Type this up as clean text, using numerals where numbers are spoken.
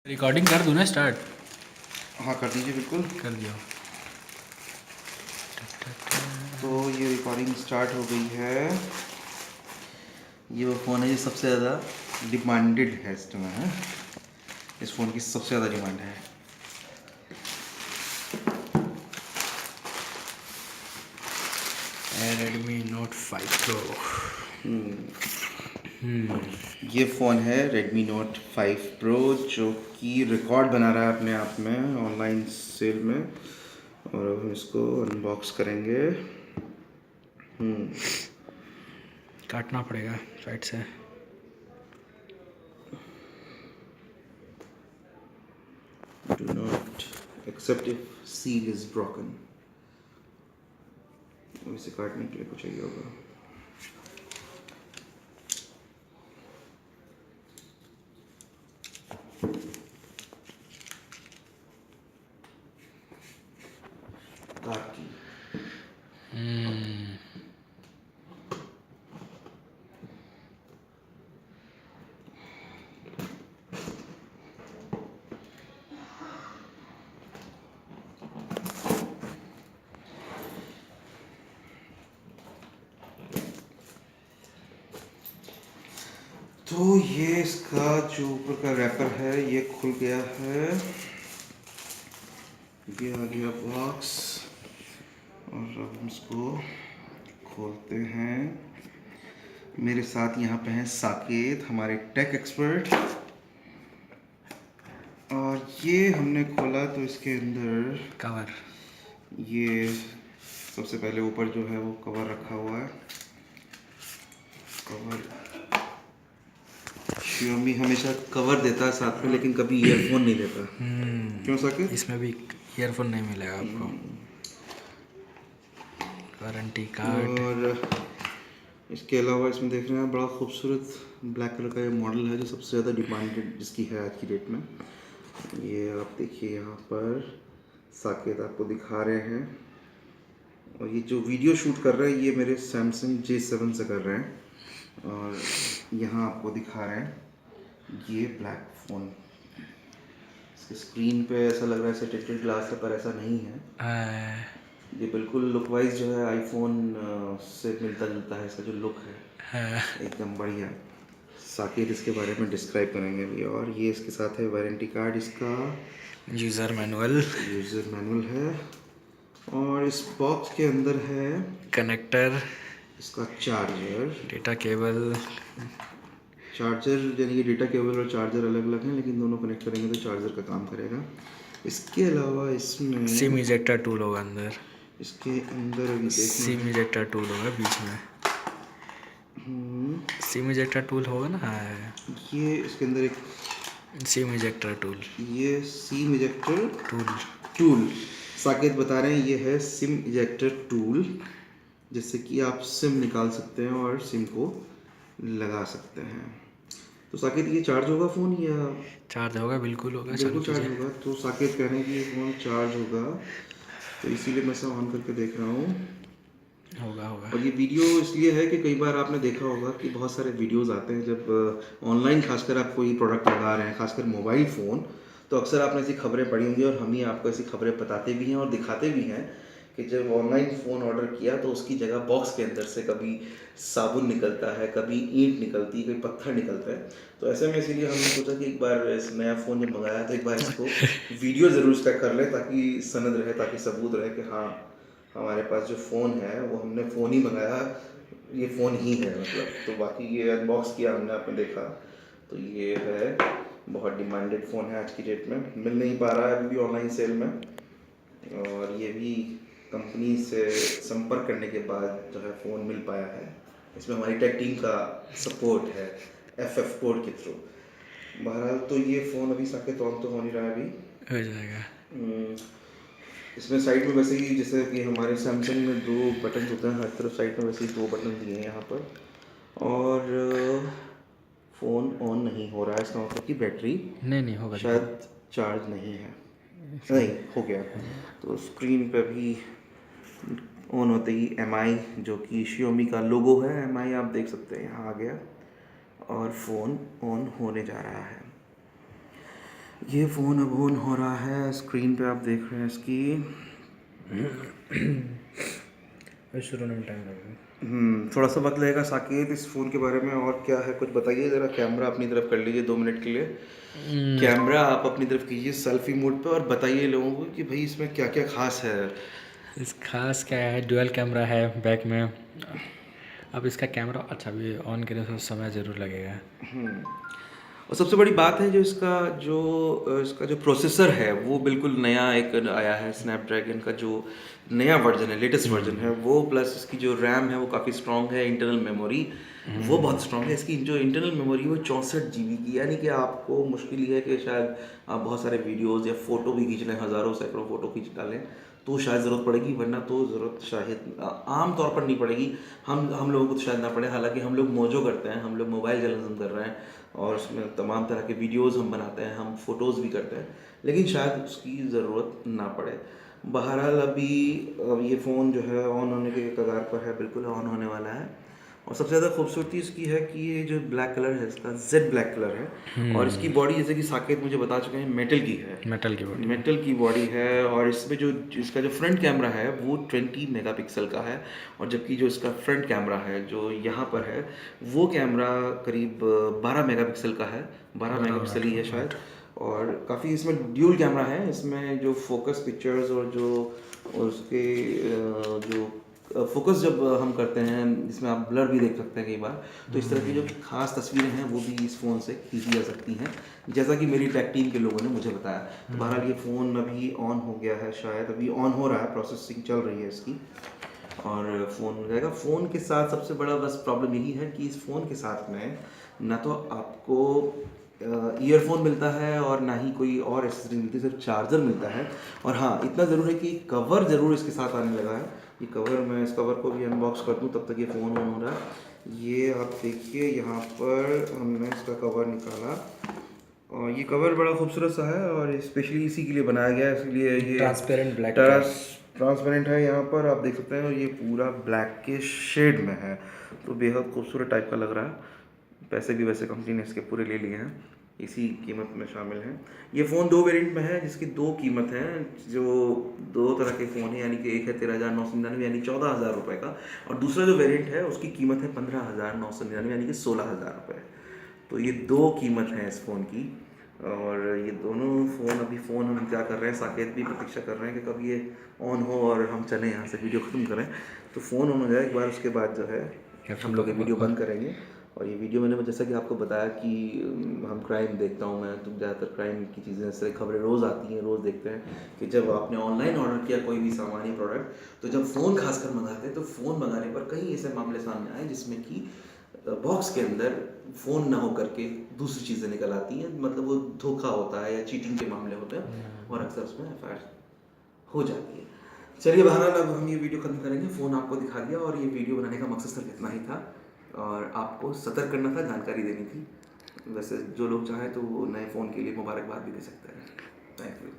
Recording कर दूँ ना स्टार्ट? हाँ कर दीजिए, बिल्कुल कर दिया। तो ये रिकॉर्डिंग स्टार्ट हो गई है। ये वो फ़ोन है जो सबसे ज़्यादा डिमांडेड है इस समय है। इस फ़ोन की सबसे ज़्यादा डिमांड है। Redmi Note 5 Pro। ये फ़ोन है Redmi Note 5 Pro जो कि रिकॉर्ड बना रहा है अपने आप में ऑनलाइन सेल में। और अब हम इसको अनबॉक्स करेंगे। काटना पड़ेगा साइड से। Do not accept if seal is broken। अब इसे काटने के लिए कुछ चाहिए होगा। काट की तो ये इसका जो ऊपर का रैपर है ये खुल गया है। ये आ गया बॉक्स और अब हम इसको खोलते हैं। मेरे साथ यहाँ पे हैं साकेत, हमारे टेक एक्सपर्ट। और ये हमने खोला तो इसके अंदर कवर। ये सबसे पहले ऊपर जो है वो कवर रखा हुआ है। कवर Xiaomi हमेशा कवर देता है साथ में, लेकिन कभी ईयरफोन नहीं देता। क्यों साकेत? इसमें भी ईयरफोन नहीं मिलेगा आपको। Warranty card. और इसके अलावा इसमें देख रहे हैं बड़ा खूबसूरत ब्लैक कलर का ये मॉडल है जो सबसे ज़्यादा डिमांडेड जिसकी है आज की डेट में। ये आप देखिए यहाँ पर साकेत आपको दिखा रहे हैं। और ये जो वीडियो शूट कर रहे हैं ये मेरे सैमसंग J7 से कर रहे हैं। और यहाँ आपको दिखा रहे हैं ये ब्लैक फ़ोन। इसके स्क्रीन पे ऐसा लग रहा है जैसे टिल्टेड ग्लास है, पर ऐसा नहीं है। ये बिल्कुल लुक वाइज जो है आईफोन से मिलता जुलता है। इसका जो लुक है एकदम बढ़िया। साकेत इसके बारे में डिस्क्राइब करेंगे अभी। और ये इसके साथ है वारंटी कार्ड, इसका यूज़र मैनुअल है। और इस बॉक्स के अंदर है कनेक्टर, इसका चार्जर। Data cable. चार्जर यानी कि डेटा केबल और चार्जर अलग अलग हैं, लेकिन दोनों कनेक्ट करेंगे तो चार्जर का काम करेगा। इसके अलावा इसमें सिम इजेक्टर टूल होगा अंदर। इसके अंदर अभी सिम इजेक्टर टूल होगा बीच में। सिम इजेक्टर टूल होगा ना। हाँ, ये इसके अंदर एक सिम इजेक्टर टूल। ये SIM ejector tool tool Saket बता रहे हैं ये है सिम इजेक्टर टूल, जिससे कि आप सिम निकाल सकते हैं और सिम को लगा सकते हैं। तो साकेत ये चार्ज होगा फ़ोन या? चार्ज होगा, बिल्कुल होगा। बिल्कुल चार्ज होगा। तो साकेत कह रहे हैं कि ये फ़ोन चार्ज होगा, तो इसीलिए मैं इसे ऑन करके देख रहा हूँ। होगा। और ये वीडियो इसलिए है कि कई बार आपने देखा होगा कि बहुत सारे वीडियोस आते हैं जब ऑनलाइन खासकर आप कोई प्रोडक्ट लगा रहे हैं, खासकर मोबाइल फ़ोन, तो अक्सर आपने ऐसी खबरें पढ़ी होंगी और हम ही आपको ऐसी खबरें बताते भी हैं और दिखाते भी हैं कि जब ऑनलाइन फ़ोन ऑर्डर किया तो उसकी जगह बॉक्स के अंदर से कभी साबुन निकलता है, कभी ईंट निकलती है, कभी पत्थर निकलता है। तो ऐसे में इसीलिए हमने सोचा कि एक बार इस नया फ़ोन जब मंगाया तो एक बार इसको वीडियो ज़रूर चेक कर लें, ताकि सनद रहे, ताकि सबूत रहे कि हाँ हमारे पास जो फ़ोन है वो हमने फ़ोन ही मंगाया, ये फ़ोन ही है मतलब। तो बाकी ये अनबॉक्स किया हमने, आपने देखा। तो ये है बहुत डिमांडेड फ़ोन है आज की डेट में, मिल नहीं पा रहा है अभी भी ऑनलाइन सेल में। और ये भी कंपनी से संपर्क करने के बाद जो है फ़ोन मिल पाया है। इसमें हमारी टेक टीम का सपोर्ट है FF कोड के थ्रू। बहरहाल तो ये फ़ोन अभी साकेत ऑन तो हो नहीं रहा है, अभी हो जाएगा। इसमें साइड में वैसे ही जैसे कि हमारे सैमसंग में 2 बटन होते हैं हर तरफ, साइड में वैसे ही 2 बटन दिए हैं यहाँ पर। और फ़ोन ऑन नहीं हो रहा है, इसका मतलब कि बैटरी नहीं होगा, शायद चार्ज नहीं है। नहीं हो गया। तो स्क्रीन पे भी ऑन होते ही MI जो कि Xiaomi का लोगो है, MI आप देख सकते हैं यहाँ आ गया और फ़ोन ऑन होने जा रहा है। ये फ़ोन अब ऑन हो रहा है, स्क्रीन पे आप देख रहे हैं इसकी। शुरू में टाइम लगेगा। थोड़ा सा वक्त लगेगा। साकेत, इस फ़ोन के बारे में और क्या है कुछ बताइए ज़रा। कैमरा अपनी तरफ कर लीजिए 2 मिनट के लिए। कैमरा आप अपनी तरफ कीजिए सेल्फी मोड पे और बताइए लोगों को कि भाई इसमें क्या क्या खास है। इस खास क्या है, डुअल कैमरा है बैक में। अब इसका कैमरा अच्छा भी ऑन करें तो समय ज़रूर लगेगा। और सबसे बड़ी बात है जो इसका जो प्रोसेसर है वो बिल्कुल नया एक आया है। स्नैपड्रैगन का जो नया वर्जन है, लेटेस्ट वर्जन है वो, प्लस इसकी जो रैम है वो काफ़ी स्ट्रॉन्ग है। इंटरनल मेमोरी वो बहुत स्ट्रॉन्ग है। इसकी जो इंटरनल मेमोरी वो 64 GB की, यानी कि आपको मुश्किल ये है कि शायद आप बहुत सारे वीडियोज़ या फ़ोटो भी खींच लें, हज़ारों सैकड़ों फ़ोटो खींच डालें तो शायद ज़रूरत पड़ेगी, वरना तो ज़रूरत शायद आम तौर पर नहीं पड़ेगी। हम लोगों को तो शायद ना पड़े, हालांकि हम लोग मौजों करते हैं, हम लोग मोबाइल जर्नलिज्म कर रहे हैं और उसमें तमाम तरह के वीडियोस हम बनाते हैं, हम फ़ोटोज़ भी करते हैं, लेकिन शायद उसकी ज़रूरत ना पड़े। बहरहाल अभी अब ये फ़ोन जो है ऑन होने के कगार पर है, बिल्कुल ऑन होने वाला है। और सबसे ज़्यादा खूबसूरती इसकी है कि ये जो ब्लैक कलर है इसका जेड ब्लैक कलर है और इसकी बॉडी जैसे कि साकेत मुझे बता चुके हैं मेटल की है। मेटल की बॉडी। मेटल की बॉडी है और इसमें जो इसका जो फ्रंट कैमरा है वो 20 मेगापिक्सल का है, और जबकि जो इसका फ्रंट कैमरा है जो यहाँ पर है वो कैमरा करीब 12 मेगापिक्सल का है। 12 मेगापिक्सल ही है शायद। और काफ़ी इसमें ड्यूल कैमरा है। इसमें जो फोकस पिक्चर्स और जो उसके जो फोकस जब हम करते हैं इसमें आप ब्लर भी देख सकते हैं कई बार, तो इस तरह की जो खास तस्वीरें हैं वो भी इस फ़ोन से खींची जा सकती हैं, जैसा कि मेरी टेक टीम के लोगों ने मुझे बताया। तो बहरहाल ये फ़ोन अभी ऑन हो गया है, शायद अभी ऑन हो रहा है, प्रोसेसिंग चल रही है इसकी और फ़ोन हो जाएगा। फ़ोन के साथ सबसे बड़ा बस प्रॉब्लम यही है कि इस फ़ोन के साथ में ना तो आपको ईयरफोन मिलता है और ना ही कोई और एसेसरी मिलती, सिर्फ चार्जर मिलता है। और हाँ, इतना ज़रूर है कि कवर ज़रूर इसके साथ आने लगा है। ये कवर, मैं इस कवर को भी अनबॉक्स कर दूँ तब तक ये फ़ोन ऑन हो रहा है। ये आप देखिए, यहाँ पर हमने इसका कवर निकाला और ये कवर बड़ा खूबसूरत सा है और स्पेशली इसी के लिए बनाया गया है, इसलिए ये ट्रांसपेरेंट ब्लैक ट्रांसपेरेंट है। यहाँ पर आप देख सकते हैं और ये पूरा ब्लैक के शेड में है, तो बेहद खूबसूरत टाइप का लग रहा है। पैसे भी वैसे कंपनी ने इसके पूरे ले लिए हैं, इसी कीमत में शामिल हैं। ये फ़ोन 2 वेरिएंट में है जिसकी 2 कीमत हैं, जो 2 तरह के फ़ोन हैं, यानी कि एक है 13,999 यानी 14,000 रुपये का, और दूसरा जो वेरिएंट है उसकी कीमत है 15,999 यानी कि 16,000 रुपये। तो ये 2 कीमत हैं इस फ़ोन की। और ये दोनों फ़ोन अभी हम क्या कर रहे हैं, साकेत भी प्रतीक्षा कर रहे हैं कि कब ये ऑन हो और हम चलें यहाँ से, वीडियो ख़त्म करें। तो फ़ोन ऑन हो जाए एक बार, उसके बाद जो है हम लोग ये वीडियो बंद करेंगे। और ये वीडियो मैंने जैसा कि आपको बताया कि हम क्राइम देखता हूँ मैं, तो ज़्यादातर क्राइम की चीज़ें, ऐसे खबरें रोज़ आती हैं, रोज़ देखते हैं कि जब आपने ऑनलाइन ऑर्डर किया कोई भी सामान्य प्रोडक्ट, तो जब फ़ोन खासकर मंगाते हैं तो फ़ोन मंगाने पर कई ऐसे मामले सामने आए जिसमें कि बॉक्स के अंदर फ़ोन ना हो करके दूसरी चीज़ें निकल आती हैं, मतलब वो धोखा होता है या चीटिंग के मामले होते हैं और अक्सर उसमें FIR हो जाती है। चलिए बहरहाल अब हम ये वीडियो ख़त्म करेंगे। फ़ोन आपको दिखा दिया और ये वीडियो बनाने का मकसद सिर्फ इतना ही था और आपको सतर्क करना था, जानकारी देनी थी। वैसे जो लोग चाहें तो वो नए फ़ोन के लिए मुबारकबाद भी दे सकते हैं। Thank you.